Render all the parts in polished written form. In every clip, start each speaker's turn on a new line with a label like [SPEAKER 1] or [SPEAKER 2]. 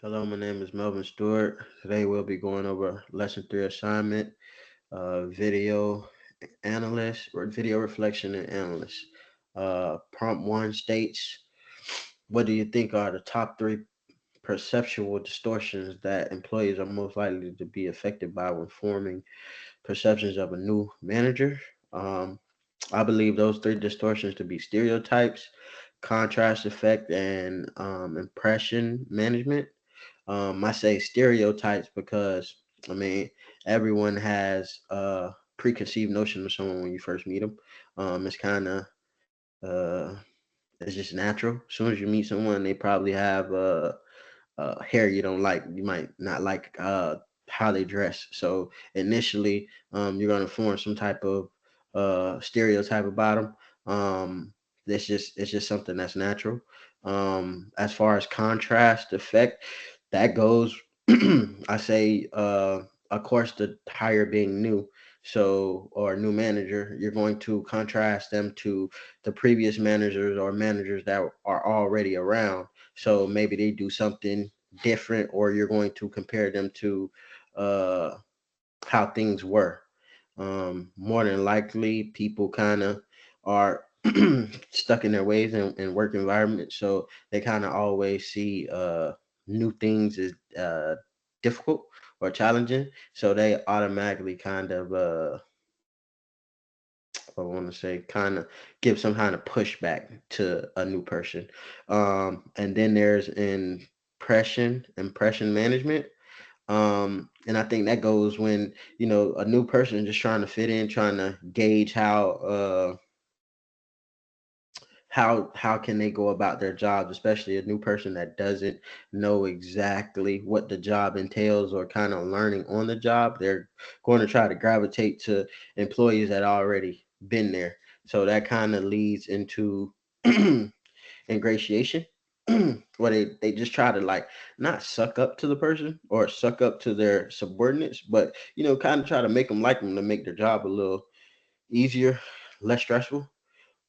[SPEAKER 1] Hello, my name is Melvin Stewart. Today we'll be going over lesson three assignment, video analyst or video reflection and analyst. Prompt one states, what do you think are the top three perceptual distortions that employees are most likely to be affected by when forming perceptions of a new manager? Um, I believe those three distortions to be stereotypes, contrast effect, and impression management. I say stereotypes because I mean everyone has a preconceived notion of someone when you first meet them. It's kind of uh, it's just natural. As soon as you meet someone, they probably have hair you don't like. You might not like how they dress. So initially, you're gonna form some type of stereotype about them. It's just something that's natural. As far as contrast effect, that goes. I say, of course, the hire being new. So, or new manager, you're going to contrast them to the previous managers or managers that are already around, so maybe they do something different, or you're going to compare them to uh, how things were. More than likely, people kind of are stuck in their ways in work environment, so they kind of always see new things as difficult or challenging. So they automatically kind of I want to say kind of give some kind of pushback to a new person. And then there's impression management. And I think that goes when, a new person just trying to fit in, trying to gauge how can they go about their jobs, especially a new person that doesn't know exactly what the job entails or kind of learning on the job. They're going to try to gravitate to employees that already been there. So that kind of leads into ingratiation, where they just try to like not suck up to the person or suck up to their subordinates, but kind of try to make them like them to make their job a little easier, less stressful.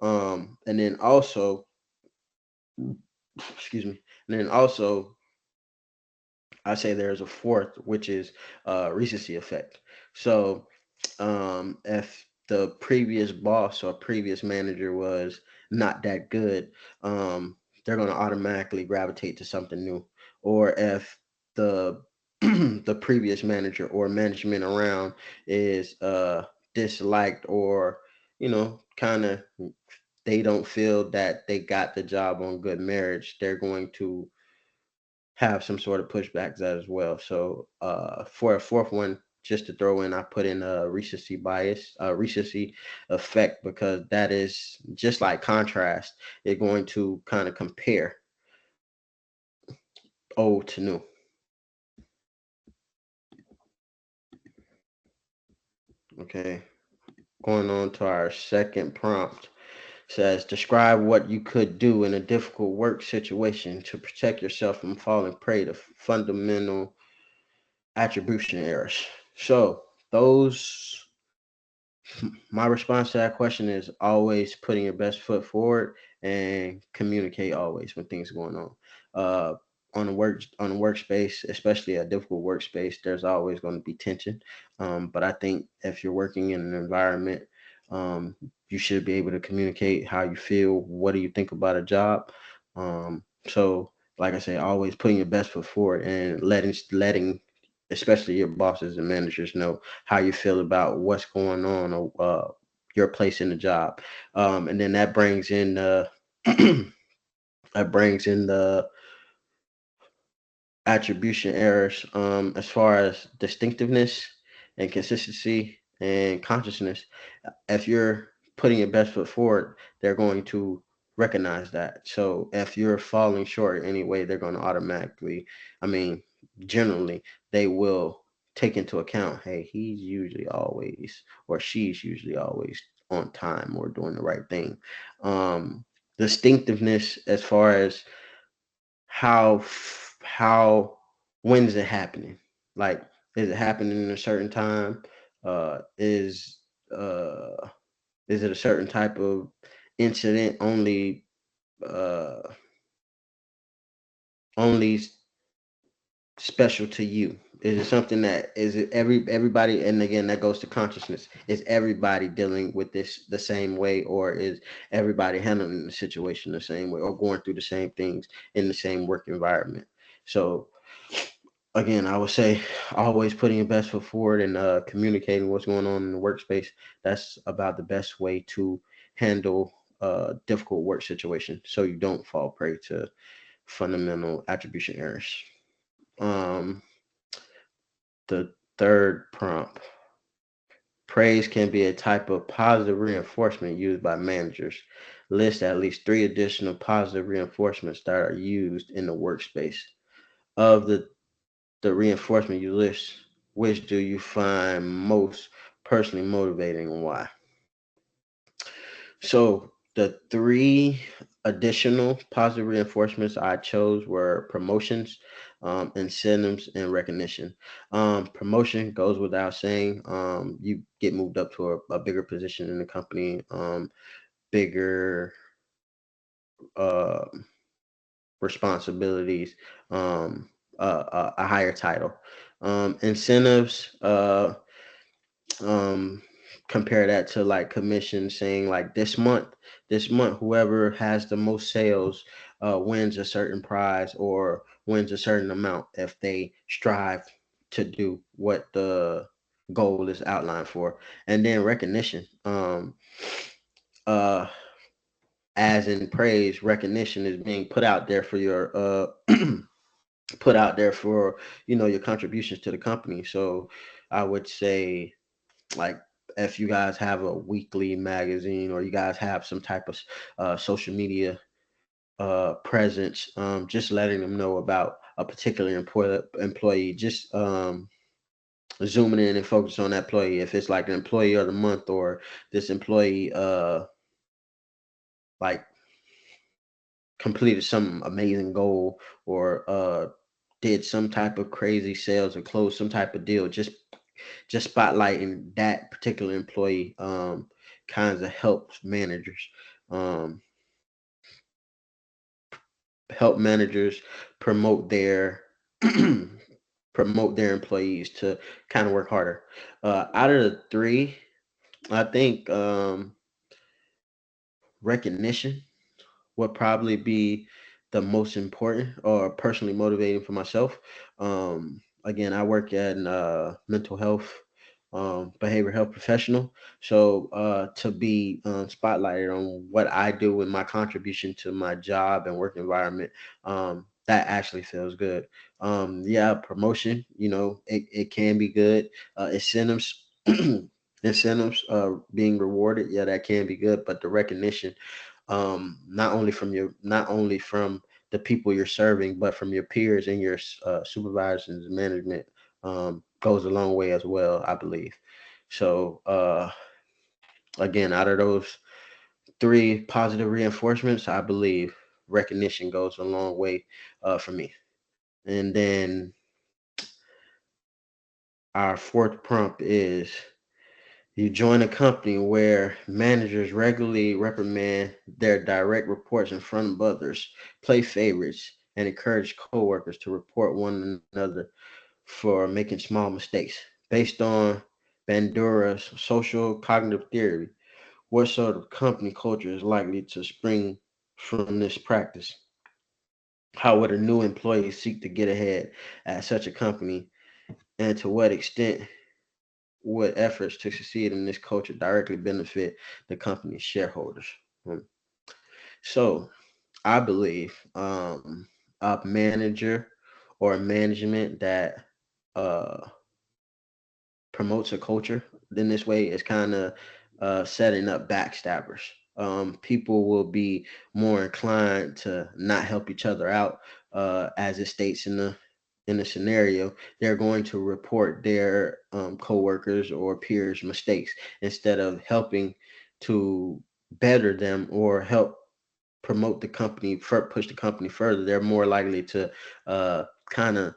[SPEAKER 1] And then also, excuse me, and then also I say there's a fourth, which is recency effect. So if the previous boss or previous manager was not that good, they're going to automatically gravitate to something new. Or if the the previous manager or management around is disliked, or kind of they don't feel that they got the job on good marriage, they're going to have some sort of pushbacks as well. So for a fourth one, just to throw in, I put in a recency bias, recency effect, because that is just like contrast. They're going to kind of compare old to new. Okay, going on to our second prompt. Says, describe what you could do in a difficult work situation to protect yourself from falling prey to fundamental attribution errors. So those my response to that question is always putting your best foot forward and communicate always when things are going on. Uh, on a workspace, especially a difficult workspace, there's always going to be tension. But I think if you're working in an environment, you should be able to communicate how you feel. What do you think about a job? So, like I say, always putting your best foot forward and letting especially your bosses and managers know how you feel about what's going on, or your place in the job. And then that brings in that brings in the attribution errors, as far as distinctiveness and consistency and consciousness. If you're putting your best foot forward, they're going to recognize that. So if you're falling short anyway, they're going to automatically, I mean, generally, they will take into account, hey, he's usually always, or she's usually always on time or doing the right thing. Um, Distinctiveness as far as how when is it happening? Like, is it happening in a certain time? Uh, is uh, is it a certain type of incident uh only special to you? Is it something that is it everybody? And again, that goes to consciousness. Is everybody dealing with this the same way, or is everybody handling the situation the same way, or going through the same things in the same work environment? So again, I would say always putting your best foot forward and communicating what's going on in the workspace. That's about the best way to handle difficult work situation, so you don't fall prey to fundamental attribution errors. Um, the third prompt: praise can be a type of positive reinforcement used by managers. List at least three additional positive reinforcements that are used in the workspace. Of the reinforcement you list, which do you find most personally motivating and why? So the three additional positive reinforcements I chose were promotions, incentives, and recognition. Promotion goes without saying. You get moved up to a bigger position in the company, bigger uh, responsibilities, a higher title. Incentives. Um Compare that to like commission, saying like this month whoever has the most sales wins a certain prize or wins a certain amount if they strive to do what the goal is outlined for. And then recognition, uh as in praise, recognition is being put out there for your put out there for your contributions to the company. So I would say, like, if you guys have a weekly magazine or you guys have some type of social media presence, just letting them know about a particular employee, just zooming in and focus on that employee. If it's like an employee of the month, or this employee like completed some amazing goal, or did some type of crazy sales or closed some type of deal, just spotlighting that particular employee kinds of helps managers, um, help managers promote their promote their employees to kind of work harder. Out of the three, I think recognition would probably be the most important or personally motivating for myself. Again, I work at mental health, behavioral health professional. So to be spotlighted on what I do and my contribution to my job and work environment, that actually feels good. Yeah, promotion, it can be good. Incentives. Incentives being rewarded, yeah, that can be good, but the recognition, not only from the people you're serving, but from your peers and your supervisors and management, goes a long way as well, I believe. So again, out of those three positive reinforcements, I believe recognition goes a long way for me. And then our fourth prompt is: you join a company where managers regularly reprimand their direct reports in front of others, play favorites, and encourage coworkers to report one another for making small mistakes. Based on Bandura's social cognitive theory, what sort of company culture is likely to spring from this practice? How would a new employee seek to get ahead at such a company, and to what extent would efforts to succeed in this culture directly benefit the company's shareholders? Um, So I believe a manager or a management that uh, promotes a culture in this way is kind of setting up backstabbers. People will be more inclined to not help each other out, as it states in the scenario. They're going to report their coworkers or peers' mistakes instead of helping to better them or help promote the company, push the company further. They're more likely to kind of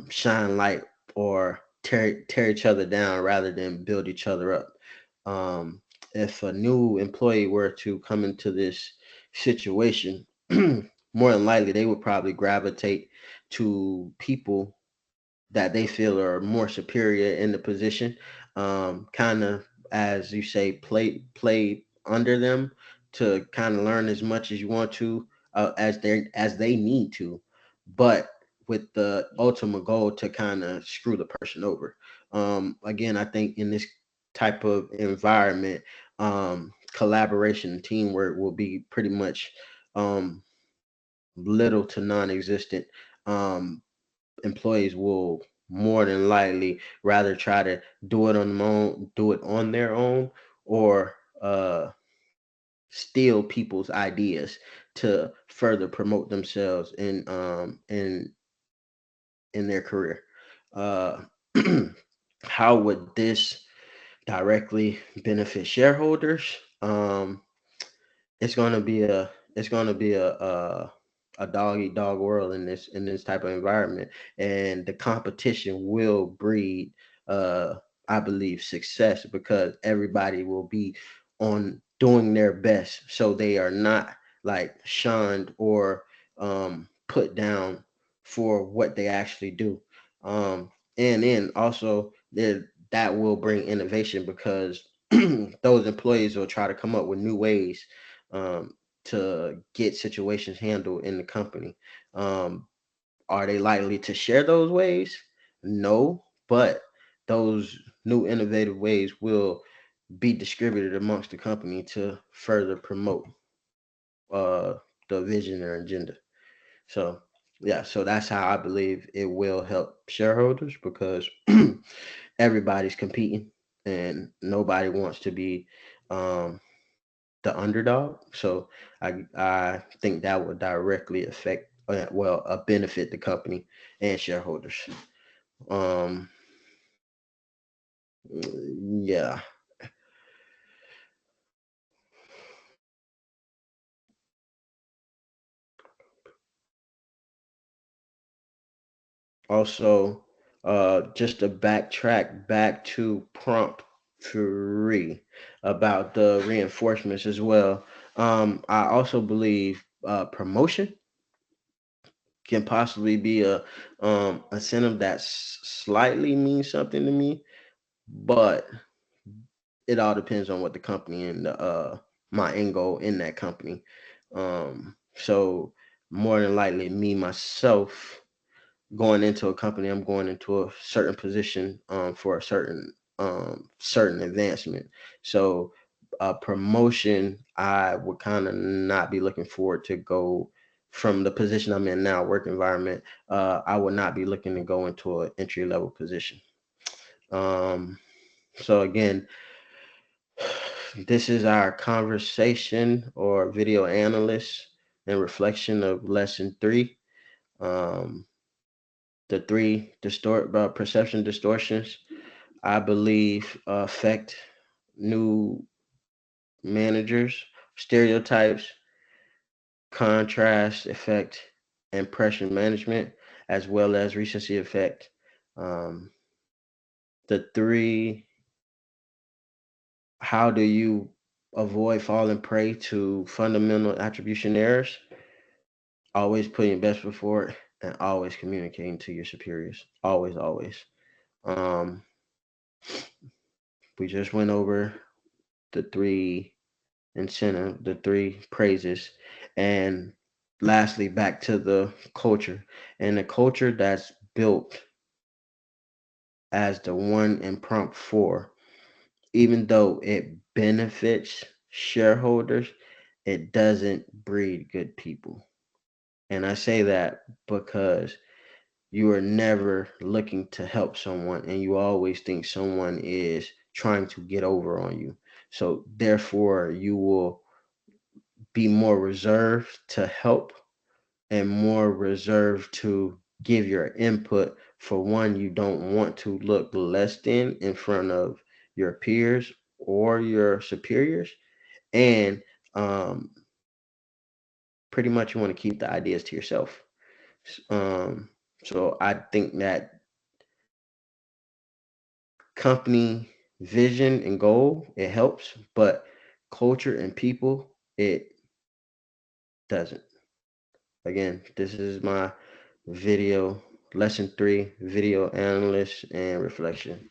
[SPEAKER 1] shine light or tear each other down rather than build each other up. Um, if a new employee were to come into this situation, more than likely they would probably gravitate to people that they feel are more superior in the position, kind of, as you say, play under them to kind of learn as much as you want to, as they need to, but with the ultimate goal to kind of screw the person over. Again, I think in this type of environment, collaboration and teamwork will be pretty much um, little to non-existent. Um, Employees will more than likely rather try to do it on their own, or steal people's ideas to further promote themselves in their career. Uh, how would this directly benefit shareholders? It's gonna be a dog eat dog world in this type of environment, and the competition will breed, uh, I believe, success, because everybody will be on doing their best, so they are not like shunned or put down for what they actually do. And then also that will bring innovation, because those employees will try to come up with new ways um, to get situations handled in the company. Um, are they likely to share those ways? No, but those new innovative ways will be distributed amongst the company to further promote uh, the vision or agenda. So, yeah, so that's how I believe it will help shareholders, because everybody's competing and nobody wants to be um, the underdog. So I think that would directly affect, benefit the company and shareholders. Um, yeah. Also, just to backtrack back to prompt 3 about the reinforcements as well. I also believe promotion can possibly be a incentive that slightly means something to me, but it all depends on what the company and my end goal in that company. So more than likely, me myself going into a company, I'm going into a certain position for a certain advancement. So promotion, I would kind of not be looking forward to go from the position I'm in now, work environment. I would not be looking to go into an entry level position. Um, so again, this is our conversation or video analyst and reflection of lesson 3. Um, the 3 perception distortions, I believe, affect new managers: stereotypes, contrast effect, impression management, as well as recency effect. Um, the 3, how do you avoid falling prey to fundamental attribution errors? Always putting your best foot forward and always communicating to your superiors. Always, always. Um, we just went over the 3 incentive, the 3 praises, and lastly, back to the culture. And the culture that's built as the one in prompt 4, even though it benefits shareholders, it doesn't breed good people. And I say that because you are never looking to help someone, and you always think someone is trying to get over on you. So therefore you will be more reserved to help and more reserved to give your input. For one, you don't want to look less than in front of your peers or your superiors, and um, pretty much you want to keep the ideas to yourself. um, so I think that company vision and goal, it helps, but culture and people, it doesn't. Again, this is my video, lesson 3, video analyst and reflection.